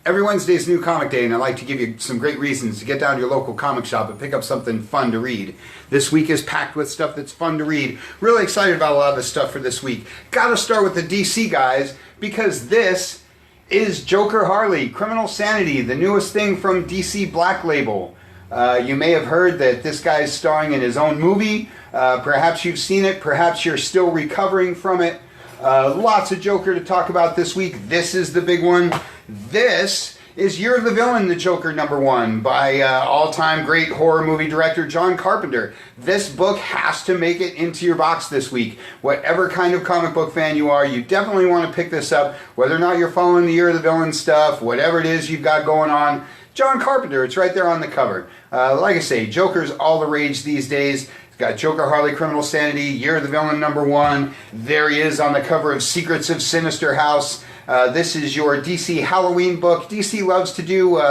Every Wednesday's New Comic Day, and I like to give you some great reasons to get down to your local comic shop and pick up something fun to read. This week is packed with stuff that's fun to read. Really excited about a lot of the stuff for this week. Gotta start with the DC guys, because this is Joker Harley, Criminal Sanity, the newest thing from DC Black Label. You may have heard that this guy's starring in his own movie. Perhaps you've seen it, perhaps you're still recovering from it. Lots of Joker to talk about this week. This is the big one. This is Year of the Villain, the Joker #1 by all-time great horror movie director John Carpenter. This book has to make it into your box this week. Whatever kind of comic book fan you are, you definitely want to pick this up. Whether or not you're following the Year of the Villain stuff, whatever it is you've got going on, John Carpenter, it's right there on the cover. Like I say, Joker's all the rage these days. It's got Joker Harley, Criminal Sanity, Year of the Villain #1. There he is on the cover of Secrets of Sinister House. This is your DC Halloween book. DC loves to do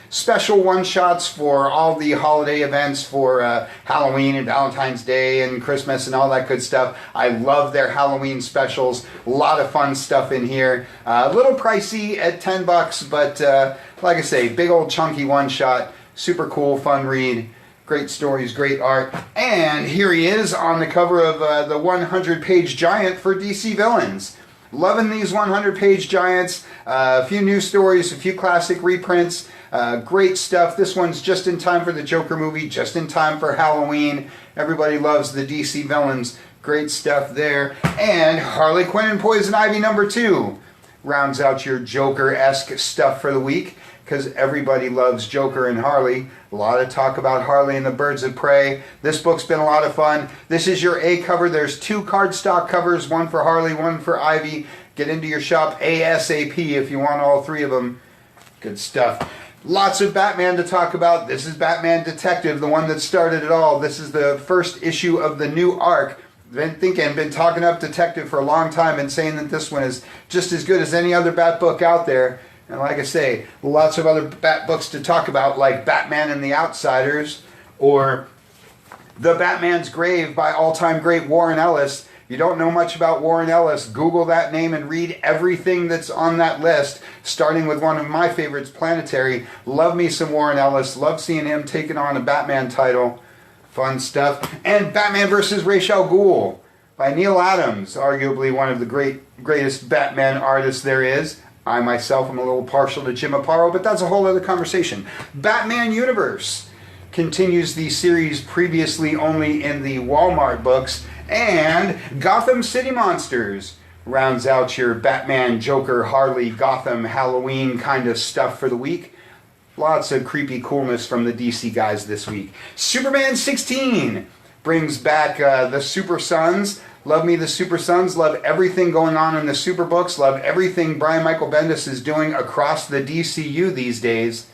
special one-shots for all the holiday events for Halloween and Valentine's Day and Christmas and all that good stuff. I love their Halloween specials. A lot of fun stuff in here. A little pricey at $10, but like I say, big old chunky one-shot. Super cool, fun read. Great stories, great art. And here he is on the cover of the 100-page giant for DC Villains. Loving these 100-page giants. A few new stories, a few classic reprints. Great stuff. This one's just in time for the Joker movie, just in time for Halloween. Everybody loves the DC Villains. Great stuff there. And Harley Quinn and Poison Ivy #2 rounds out your Joker-esque stuff for the week, because everybody loves Joker and Harley. A lot of talk about Harley and the Birds of Prey. This book's been a lot of fun. This is your A cover. There's 2 cardstock covers, one for Harley, one for Ivy. Get into your shop ASAP if you want all 3 of them. Good stuff. Lots of Batman to talk about. This is Batman Detective, the one that started it all. This is the first issue of the new arc. Been talking up Detective for a long time and saying that this one is just as good as any other Bat book out there. And like I say, lots of other Bat books to talk about, like Batman and the Outsiders, or The Batman's Grave by all-time great Warren Ellis. If you don't know much about Warren Ellis, Google that name and read everything that's on that list, starting with one of my favorites, Planetary. Love me some Warren Ellis. Love seeing him taking on a Batman title. Fun stuff. And Batman vs. Ra's al Ghul by Neil Adams, arguably one of the greatest Batman artists there is. I myself am a little partial to Jim Aparo, but that's a whole other conversation. Batman Universe continues the series previously only in the Walmart books. And Gotham City Monsters rounds out your Batman, Joker, Harley, Gotham, Halloween kind of stuff for the week. Lots of creepy coolness from the DC guys this week. Superman 16 brings back the Super Sons. Love me the Super Sons. Love everything going on in the Super Books. Love everything Brian Michael Bendis is doing across the DCU these days.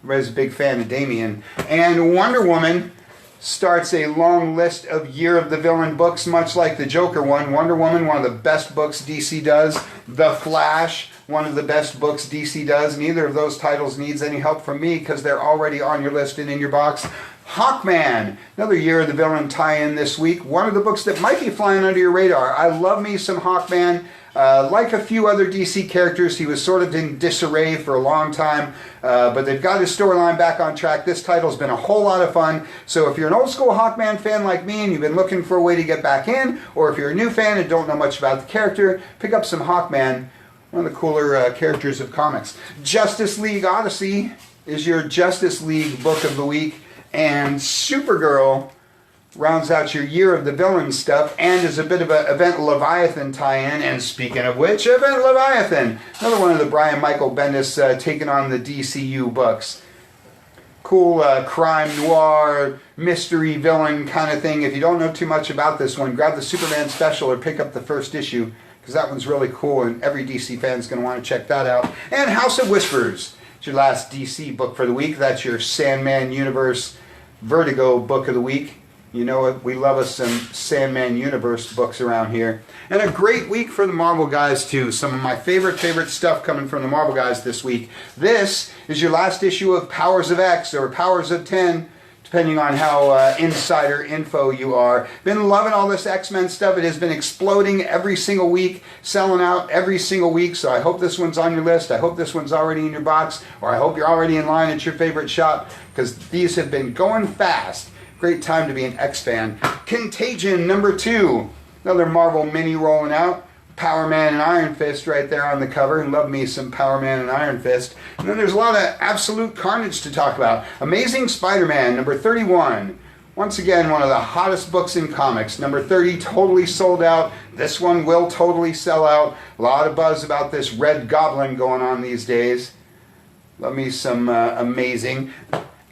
Everybody's a big fan of Damian. And Wonder Woman starts a long list of Year of the Villain books, much like the Joker one. Wonder Woman, one of the best books DC does. The Flash, one of the best books DC does. Neither of those titles needs any help from me because they're already on your list and in your box. Hawkman, another Year of the Villain tie-in this week. One of the books that might be flying under your radar. I love me some Hawkman. Like a few other DC characters, he was sort of in disarray for a long time, but they've got his storyline back on track. This title's been a whole lot of fun, so if you're an old school Hawkman fan like me and you've been looking for a way to get back in, or if you're a new fan and don't know much about the character, pick up some Hawkman, one of the cooler characters of comics. Justice League Odyssey is your Justice League book of the week, and Supergirl rounds out your Year of the Villain stuff and is a bit of an Event Leviathan tie-in. And speaking of which, Event Leviathan, another one of the Brian Michael Bendis taking on the DCU books. Cool crime noir, mystery villain kind of thing. If you don't know too much about this one, grab the Superman special or pick up the first issue, because that one's really cool and every DC fan's going to want to check that out. And House of Whispers, it's your last DC book for the week. That's your Sandman Universe Vertigo book of the week. You know it, we love us some Sandman Universe books around here. And a great week for the Marvel guys too. Some of my favorite stuff coming from the Marvel guys this week. This is your last issue of Powers of X, or Powers of 10, depending on how insider info you are. Been loving all this X-Men stuff. It has been exploding every single week, selling out every single week. So I hope this one's on your list. I hope this one's already in your box, or I hope you're already in line at your favorite shop, because these have been going fast. Great time to be an X fan. Contagion #2. Another Marvel mini rolling out. Power Man and Iron Fist right there on the cover, and love me some Power Man and Iron Fist. And then there's a lot of absolute carnage to talk about. Amazing Spider-Man #31. Once again, one of the hottest books in comics. #30, totally sold out. This one will totally sell out. A lot of buzz about this Red Goblin going on these days. Love me some Amazing.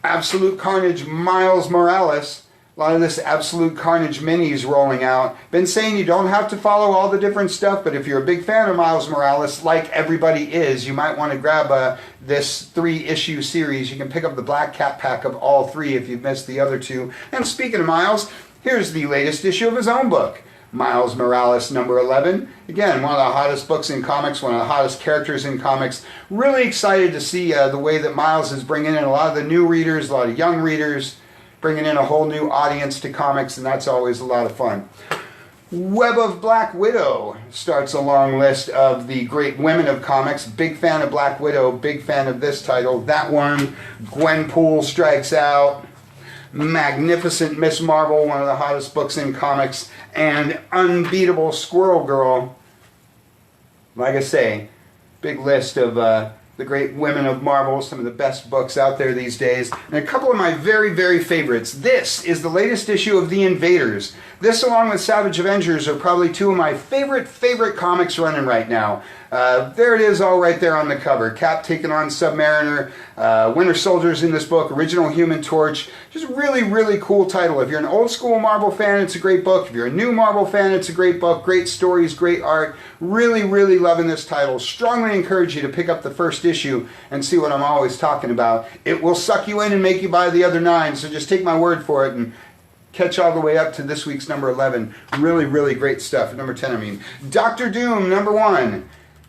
Absolute Carnage Miles Morales. A lot of this Absolute Carnage minis rolling out. Been saying you don't have to follow all the different stuff, but if you're a big fan of Miles Morales, like everybody is, you might want to grab this 3-issue series. You can pick up the Black Cat pack of all 3 if you've missed the other 2. And speaking of Miles, here's the latest issue of his own book. Miles Morales #11. Again, one of the hottest books in comics, one of the hottest characters in comics. Really excited to see the way that Miles is bringing in a lot of the new readers, a lot of young readers, bringing in a whole new audience to comics, and that's always a lot of fun. Web of Black Widow starts a long list of the great women of comics. Big fan of Black Widow, big fan of this title. That one, Gwenpool Strikes Out, Magnificent Miss Marvel, one of the hottest books in comics, and Unbeatable Squirrel Girl. Like I say, big list of the great women of Marvel, some of the best books out there these days. And a couple of my very, very favorites. This is the latest issue of The Invaders. This, along with Savage Avengers, are probably 2 of my favorite comics running right now. There it is, all right there on the cover. Cap taking on Submariner, Winter Soldier's in this book, Original Human Torch. Just really, really cool title. If you're an old school Marvel fan, it's a great book. If you're a new Marvel fan, it's a great book. Great stories, great art. Really, really loving this title. Strongly encourage you to pick up the first issue and see what I'm always talking about. It will suck you in and make you buy the other 9, so just take my word for it and catch all the way up to this week's #11. Really, really great stuff. #10, I mean. Doctor Doom, #1.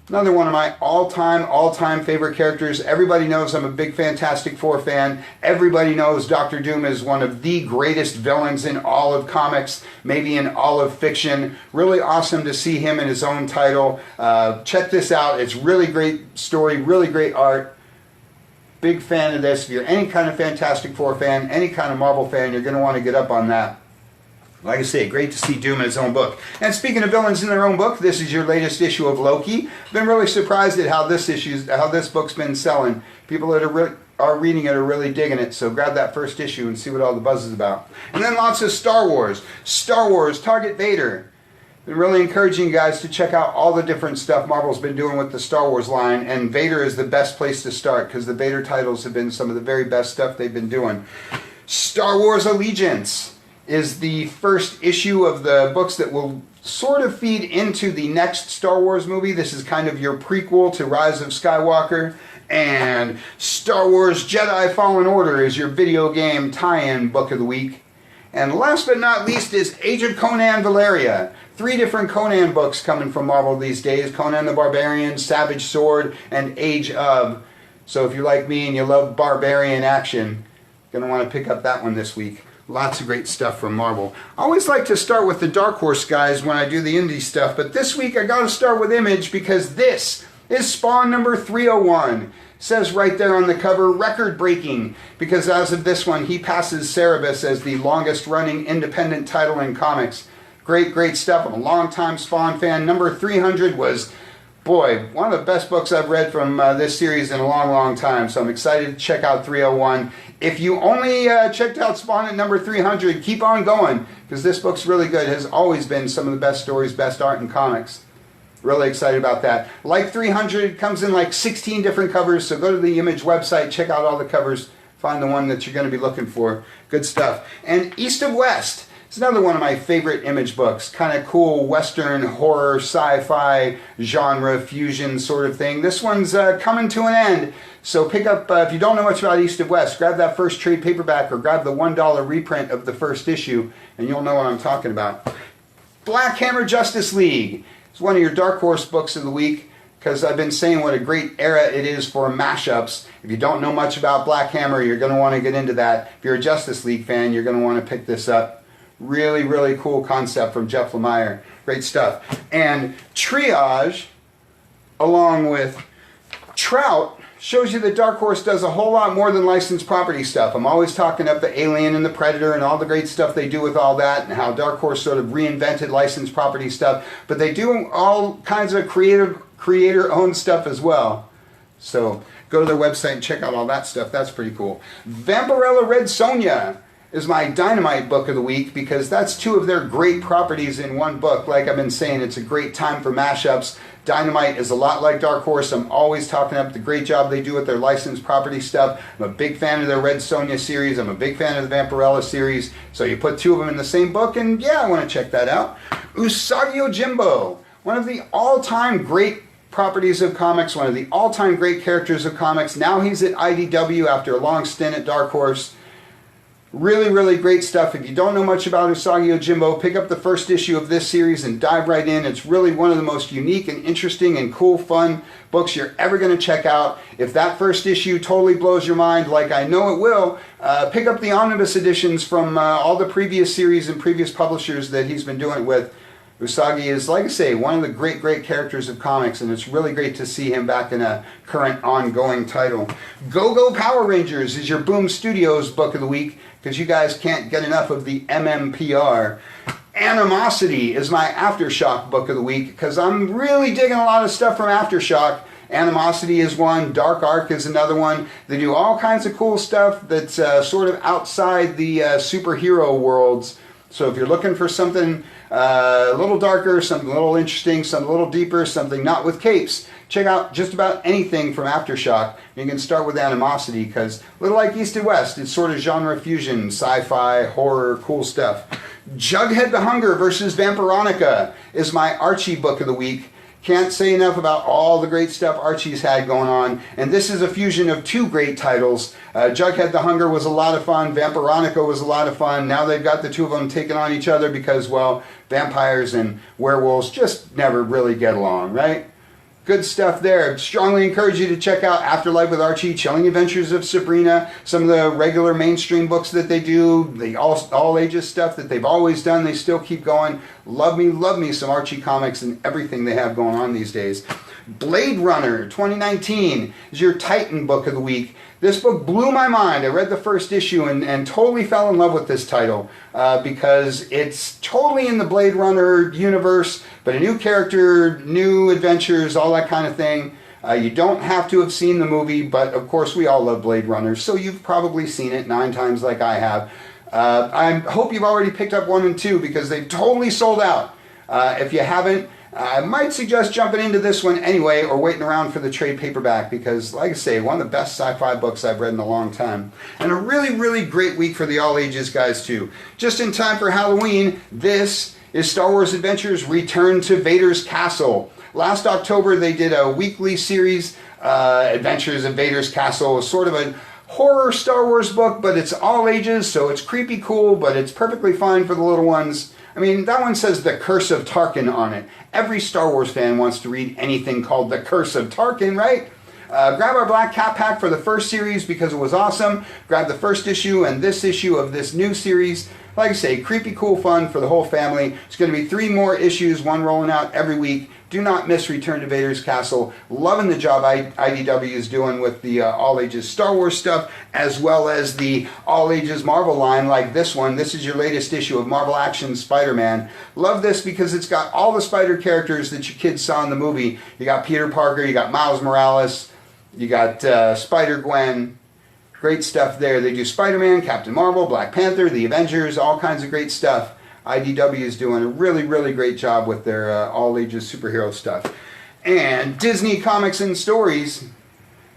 Another one of my all-time favorite characters. Everybody knows I'm a big Fantastic Four fan. Everybody knows Doctor Doom is one of the greatest villains in all of comics, maybe in all of fiction. Really awesome to see him in his own title. Check this out. It's really great story, really great art. Big fan of this. If you're any kind of Fantastic Four fan, any kind of Marvel fan, you're going to want to get up on that. Like I say, great to see Doom in his own book. And speaking of villains in their own book, this is your latest issue of Loki. Been really surprised at how this book's been selling. People that are reading it are really digging it. So grab that first issue and see what all the buzz is about. And then lots of Star Wars. Star Wars, Target Vader. Been really encouraging you guys to check out all the different stuff Marvel's been doing with the Star Wars line. And Vader is the best place to start, because the Vader titles have been some of the very best stuff they've been doing. Star Wars Allegiance is the first issue of the books that will sort of feed into the next Star Wars movie. This is kind of your prequel to Rise of Skywalker. And Star Wars Jedi Fallen Order is your video game tie-in book of the week. And last but not least is Age of Conan Valeria. 3 different Conan books coming from Marvel these days. Conan the Barbarian, Savage Sword, and Age of. So if you're like me and you love barbarian action, you're going to want to pick up that one this week. Lots of great stuff from Marvel. I always like to start with the Dark Horse guys when I do the indie stuff, but this week I got to start with Image, because this is Spawn #301. It says right there on the cover, record-breaking, because as of this one, he passes Cerebus as the longest-running independent title in comics. Great, great stuff. I'm a long-time Spawn fan. #300 was, boy, one of the best books I've read from this series in a long, long time. So I'm excited to check out 301. If you only checked out Spawn at #300, keep on going, because this book's really good. It has always been some of the best stories, best art in comics. Really excited about that. Like 300, comes in like 16 different covers, so go to the Image website, check out all the covers, find the one that you're going to be looking for. Good stuff. And East of West. It's another one of my favorite Image books. Kind of cool Western horror, sci-fi, genre fusion sort of thing. This one's coming to an end. So pick up, if you don't know much about East of West, grab that first trade paperback or grab the $1 reprint of the first issue and you'll know what I'm talking about. Black Hammer Justice League. It's one of your Dark Horse books of the week. because I've been saying what a great era it is for mashups. If you don't know much about Black Hammer, you're going to want to get into that. If you're a Justice League fan, you're going to want to pick this up. Really, really cool concept from Jeff Lemire. Great stuff. And Triage, along with Trout, shows you that Dark Horse does a whole lot more than licensed property stuff. I'm always talking up the Alien and the Predator and all the great stuff they do with all that, and how Dark Horse sort of reinvented licensed property stuff. But they do all kinds of creator-owned stuff as well. So go to their website and check out all that stuff. That's pretty cool. Vampirella Red Sonja is my Dynamite book of the week, because that's two of their great properties in one book. Like I've been saying, it's a great time for mashups. Dynamite is a lot like Dark Horse. I'm always talking up the great job they do with their licensed property stuff. I'm a big fan of their Red Sonja series. I'm a big fan of the Vampirella series. So you put two of them in the same book, and yeah, I want to check that out. Usagi Yojimbo, one of the all-time great properties of comics, one of the all-time great characters of comics. Now he's at IDW after a long stint at Dark Horse. Really, really great stuff. If you don't know much about Usagi Yojimbo, pick up the first issue of this series and dive right in. It's really one of the most unique and interesting and cool, fun books you're ever going to check out. If that first issue totally blows your mind, like I know it will, pick up the omnibus editions from all the previous series and previous publishers that he's been doing it with. Usagi is, like I say, one of the great, great characters of comics, and it's really great to see him back in a current, ongoing title. Go-Go Power Rangers is your Boom Studios book of the week, because you guys can't get enough of the MMPR. Animosity is my Aftershock book of the week, because I'm really digging a lot of stuff from Aftershock. Animosity is one, Dark Ark is another one. They do all kinds of cool stuff that's sort of outside the superhero worlds. So if you're looking for something a little darker, something a little interesting, something a little deeper, something not with capes, check out just about anything from Aftershock. You can start with Animosity, because a little like East and West, it's sort of genre fusion, sci-fi, horror, cool stuff. Jughead the Hunger versus Vampironica is my Archie book of the week. Can't say enough about all the great stuff Archie's had going on. And this is a fusion of two great titles. Jughead the Hunger was a lot of fun. Vampironica was a lot of fun. Now they've got the two of them taking on each other because, well, vampires and werewolves just never really get along, right? Good stuff there. Strongly encourage you to check out Afterlife with Archie, Chilling Adventures of Sabrina, some of the regular mainstream books that they do, the all ages stuff that they've always done. They still keep going. Love me some Archie comics and everything they have going on these days. Blade Runner 2019 is your Titan book of the week. This book blew my mind. I read the first issue and totally fell in love with this title because it's totally in the Blade Runner universe, but a new character, new adventures, all that kind of thing. You don't have to have seen the movie, but of course we all love Blade Runner, so you've probably seen it 9 times like I have. I hope you've already picked up 1 and 2 because they've totally sold out. If you haven't, I might suggest jumping into this one anyway, or waiting around for the trade paperback, because, like I say, one of the best sci-fi books I've read in a long time. And a really, really great week for the all-ages guys, too. Just in time for Halloween, this is Star Wars Adventures Return to Vader's Castle. Last October, they did a weekly series, Adventures of Vader's Castle, sort of a horror Star Wars book, but it's all ages, so it's creepy cool, but it's perfectly fine for the little ones. I mean, that one says The Curse of Tarkin on it. Every Star Wars fan wants to read anything called The Curse of Tarkin, right? Grab our Black Cat Pack for the first series because it was awesome. Grab the first issue and this issue of this new series. Like I say, creepy, cool fun for the whole family. It's going to be 3 more issues, one rolling out every week. Do not miss Return to Vader's Castle. Loving the job IDW is doing with the all-ages Star Wars stuff, as well as the all-ages Marvel line like this one. This is your latest issue of Marvel Action Spider-Man. Love this because it's got all the Spider characters that your kids saw in the movie. You got Peter Parker, you got Miles Morales, you got Spider-Gwen. Great stuff there. They do Spider-Man, Captain Marvel, Black Panther, the Avengers, all kinds of great stuff. IDW is doing a really, really great job with their all-ages superhero stuff. And Disney Comics and Stories,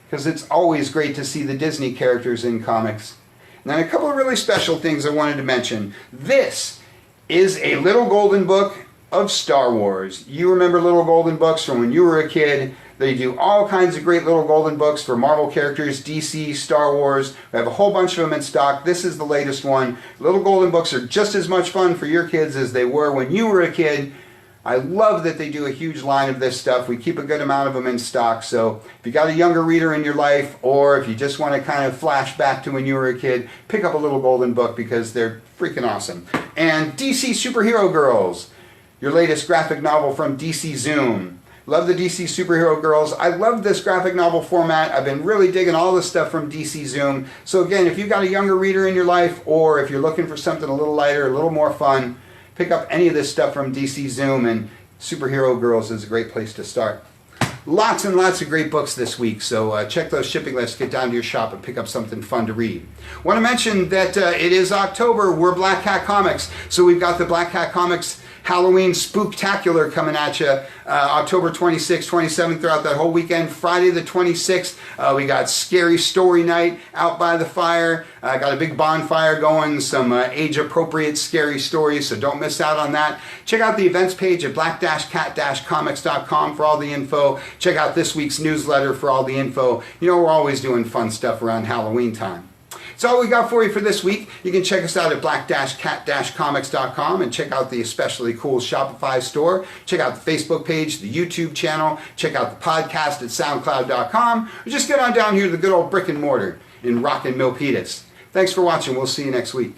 because it's always great to see the Disney characters in comics. And then a couple of really special things I wanted to mention. This is a Little Golden Book of Star Wars. You remember Little Golden Books from when you were a kid. They do all kinds of great Little Golden Books for Marvel characters, DC, Star Wars. We have a whole bunch of them in stock. This is the latest one. Little Golden Books are just as much fun for your kids as they were when you were a kid. I love that they do a huge line of this stuff. We keep a good amount of them in stock. So if you got a younger reader in your life, or if you just want to kind of flash back to when you were a kid, pick up a little golden book because they're freaking awesome. And DC Superhero Girls, your latest graphic novel from DC Zoom. Love the DC Superhero Girls. I love this graphic novel format. I've been really digging all the stuff from DC Zoom. So again, if you've got a younger reader in your life, or if you're looking for something a little lighter, a little more fun, pick up any of this stuff from DC Zoom, and Superhero Girls is a great place to start. Lots and lots of great books this week, so check those shipping lists, get down to your shop and pick up something fun to read. Want to mention that it is October, we're Black Hat Comics, so we've got the Black Hat Comics Halloween Spooktacular coming at you October 26th, 27th, throughout that whole weekend. Friday the 26th, we got Scary Story Night out by the fire. Got a big bonfire going, some age-appropriate scary stories, so don't miss out on that. Check out the events page at black-cat-comics.com for all the info. Check out this week's newsletter for all the info. You know, we're always doing fun stuff around Halloween time. That's all we got for you for this week. You can check us out at black-cat-comics.com and check out the especially cool Shopify store. Check out the Facebook page, the YouTube channel. Check out the podcast at soundcloud.com. Or just get on down here to the good old brick and mortar in rockin' Milpitas. Thanks for watching. We'll see you next week.